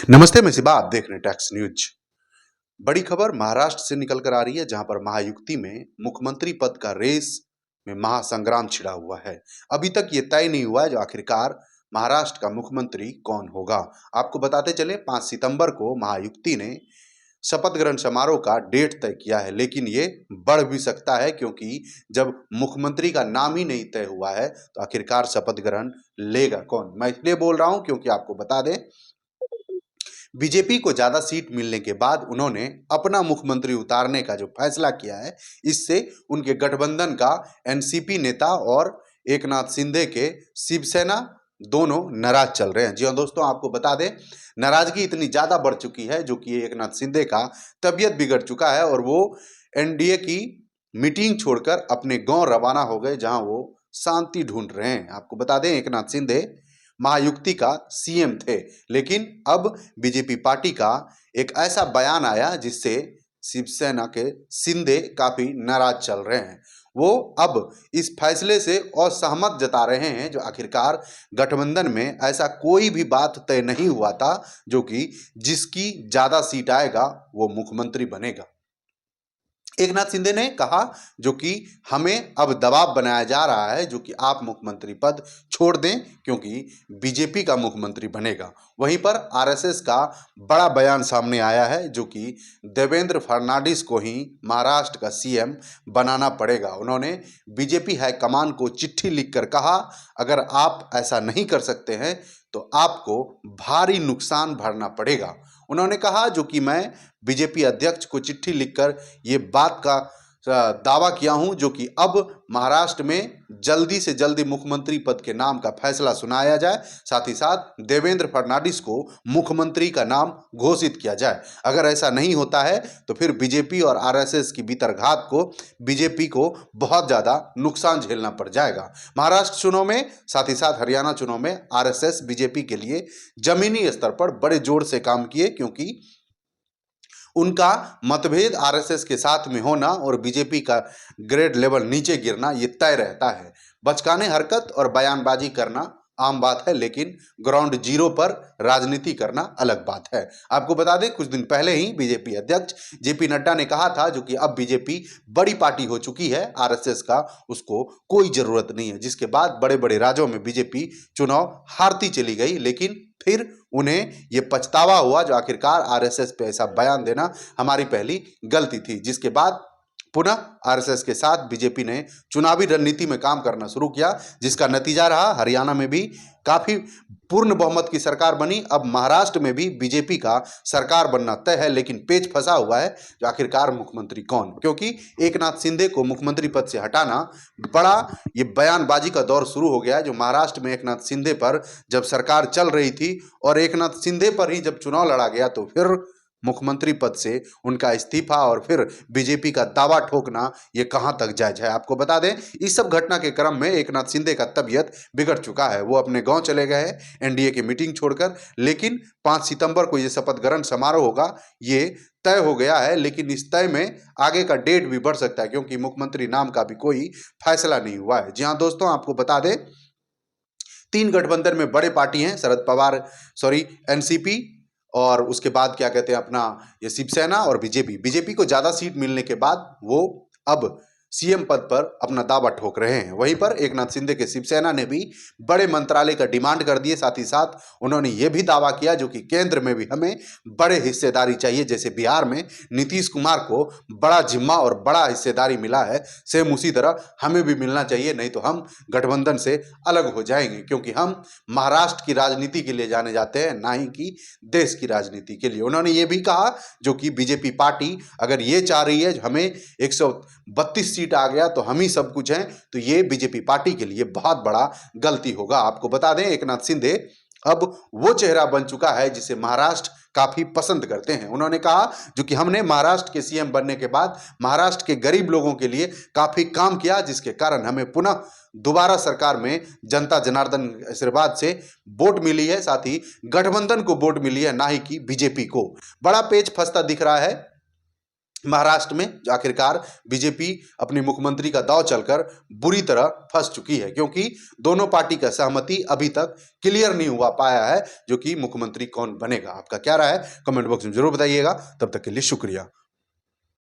नमस्ते, मैं सिबा, आप देख रहे हैं टैक्स न्यूज। बड़ी खबर महाराष्ट्र से निकल कर आ रही है, जहां पर महायुक्ति में मुख्यमंत्री पद का रेस में महासंग्राम छिड़ा हुआ है। अभी तक ये तय नहीं हुआ है जो आखिरकार महाराष्ट्र का मुख्यमंत्री कौन होगा। आपको बताते चले 5 सितंबर को महायुक्ति ने शपथ ग्रहण समारोह का डेट तय किया है, लेकिन ये बढ़ भी सकता है क्योंकि जब मुख्यमंत्री का नाम ही नहीं तय हुआ है तो आखिरकार शपथ ग्रहण लेगा कौन। मैं इसलिए बोल रहा हूं क्योंकि आपको बता दें, बीजेपी को ज्यादा सीट मिलने के बाद उन्होंने अपना मुख्यमंत्री उतारने का जो फैसला किया है, इससे उनके गठबंधन का एनसीपी नेता और एकनाथ शिंदे के शिवसेना दोनों नाराज चल रहे हैं। जी हाँ दोस्तों, आपको बता दें, नाराजगी इतनी ज्यादा बढ़ चुकी है जो कि एकनाथ शिंदे का तबियत बिगड़ चुका है और वो एनडीए की मीटिंग छोड़कर अपने गांव रवाना हो गए, जहां वो शांति ढूंढ रहे हैं। आपको बता दें, एकनाथ शिंदे महायुक्ति का सीएम थे, लेकिन अब बीजेपी पार्टी का एक ऐसा बयान आया जिससे शिवसेना के शिंदे काफी नाराज चल रहे हैं। वो अब इस फैसले से असहमत जता रहे हैं जो आखिरकार गठबंधन में ऐसा कोई भी बात तय नहीं हुआ था जो कि जिसकी ज्यादा सीट आएगा वो मुख्यमंत्री बनेगा। एकनाथ शिंदे ने कहा जो कि हमें अब दबाव बनाया जा रहा है जो कि आप मुख्यमंत्री पद छोड़ दें क्योंकि बीजेपी का मुख्यमंत्री बनेगा। वहीं पर आरएसएस का बड़ा बयान सामने आया है जो कि देवेंद्र फडणवीस को ही महाराष्ट्र का सीएम बनाना पड़ेगा। उन्होंने बीजेपी हाईकमान को चिट्ठी लिखकर कहा, अगर आप ऐसा नहीं कर सकते हैं तो आपको भारी नुकसान भरना पड़ेगा। उन्होंने कहा जो कि मैं बीजेपी अध्यक्ष को चिट्ठी लिखकर ये बात का दावा किया हूं जो कि अब महाराष्ट्र में जल्दी से जल्दी मुख्यमंत्री पद के नाम का फैसला सुनाया जाए, साथ ही साथ देवेंद्र फडणवीस को मुख्यमंत्री का नाम घोषित किया जाए। अगर ऐसा नहीं होता है तो फिर बीजेपी और आरएसएस की भीतरघात को बीजेपी को बहुत ज्यादा नुकसान झेलना पड़ जाएगा। महाराष्ट्र चुनाव में, साथ ही साथ हरियाणा चुनाव में आरएसएस बीजेपी के लिए जमीनी स्तर पर बड़े जोर से काम किए क्योंकि उनका मतभेद आरएसएस के साथ में होना और बीजेपी का ग्रेड लेवल नीचे गिरना ये तय रहता है। बचकाने हरकत और बयानबाजी करना आम बात है, लेकिन ग्राउंड जीरो पर राजनीति करना अलग बात है। आपको बता दें, कुछ दिन पहले ही बीजेपी अध्यक्ष जेपी नड्डा ने कहा था जो कि अब बीजेपी बड़ी पार्टी हो चुकी है, आरएसएस का उसको कोई जरूरत नहीं है, जिसके बाद बड़े बड़े राज्यों में बीजेपी चुनाव हारती चली गई। लेकिन फिर उन्हें यह पछतावा हुआ जो आखिरकार आरएसएस पे ऐसा बयान देना हमारी पहली गलती थी, जिसके बाद पुनः आरएसएस के साथ बीजेपी ने चुनावी रणनीति में काम करना शुरू किया, जिसका नतीजा रहा हरियाणा में भी काफी पूर्ण बहुमत की सरकार बनी। अब महाराष्ट्र में भी बीजेपी का सरकार बनना तय है, लेकिन पेच फंसा हुआ है जो आखिरकार मुख्यमंत्री कौन, क्योंकि एकनाथ शिंदे को मुख्यमंत्री पद से हटाना बड़ा ये बयानबाजी का दौर शुरू हो गया है। जो महाराष्ट्र में एकनाथ शिंदे पर जब सरकार चल रही थी और एकनाथ शिंदे पर ही जब चुनाव लड़ा गया तो फिर मुख्यमंत्री पद से उनका इस्तीफा और फिर बीजेपी का दावा ठोकना ये कहां तक जायज है। आपको बता दें, इस सब घटना के क्रम में एकनाथ शिंदे का तबियत बिगड़ चुका है। वो अपने गांव चले गए हैं एनडीए की मीटिंग छोड़कर, लेकिन 5 सितंबर को ये शपथ ग्रहण समारोह होगा, ये तय हो गया है। लेकिन इस तय में आगे का डेट भी बढ़ सकता है क्योंकि मुख्यमंत्री नाम का भी कोई फैसला नहीं हुआ है। जी हाँ दोस्तों, आपको बता दें, 3 गठबंधन में बड़े पार्टी हैं, शरद पवार एनसीपी, और उसके बाद क्या कहते हैं अपना ये शिवसेना और बीजेपी। बीजेपी को ज्यादा सीट मिलने के बाद वो अब सीएम पद पर अपना दावा ठोक रहे हैं। वहीं पर एकनाथ शिंदे के शिवसेना ने भी बड़े मंत्रालय का डिमांड कर दिए, साथ ही साथ उन्होंने ये भी दावा किया जो कि केंद्र में भी हमें बड़े हिस्सेदारी चाहिए। जैसे बिहार में नीतीश कुमार को बड़ा जिम्मा और बड़ा हिस्सेदारी मिला है, सेम उसी तरह हमें भी मिलना चाहिए, नहीं तो हम गठबंधन से अलग हो जाएंगे, क्योंकि हम महाराष्ट्र की राजनीति के लिए जाने जाते हैं, ना ही कि देश की राजनीति के लिए। उन्होंने ये भी कहा जो कि बीजेपी पार्टी अगर ये चाह रही है हमें 132 सीट आ गया तो हम ही सब कुछ हैं, तो ये बीजेपी पार्टी के लिए बहुत बड़ा गलती होगा। आपको बता दें, एकनाथ शिंदे अब वो चेहरा बन चुका है जिसे महाराष्ट्र काफी पसंद करते हैं। उन्होंने कहा जो कि हमने महाराष्ट्र के सीएम बनने के बाद महाराष्ट्र के गरीब लोगों के लिए काफी काम किया, जिसके कारण हमें पुनः दोबारा सरकार में जनता जनार्दन आशीर्वाद से वोट मिली है, साथ ही गठबंधन को वोट मिली है, ना ही कि बीजेपी को। बड़ा पेच फंसता दिख रहा है महाराष्ट्र में आखिरकार बीजेपी अपनी मुख्यमंत्री का दांव चलकर बुरी तरह फंस चुकी है, क्योंकि दोनों पार्टी का सहमति अभी तक क्लियर नहीं हुआ पाया है जो कि मुख्यमंत्री कौन बनेगा। आपका क्या राय है कमेंट बॉक्स में जरूर बताइएगा। तब तक के लिए शुक्रिया।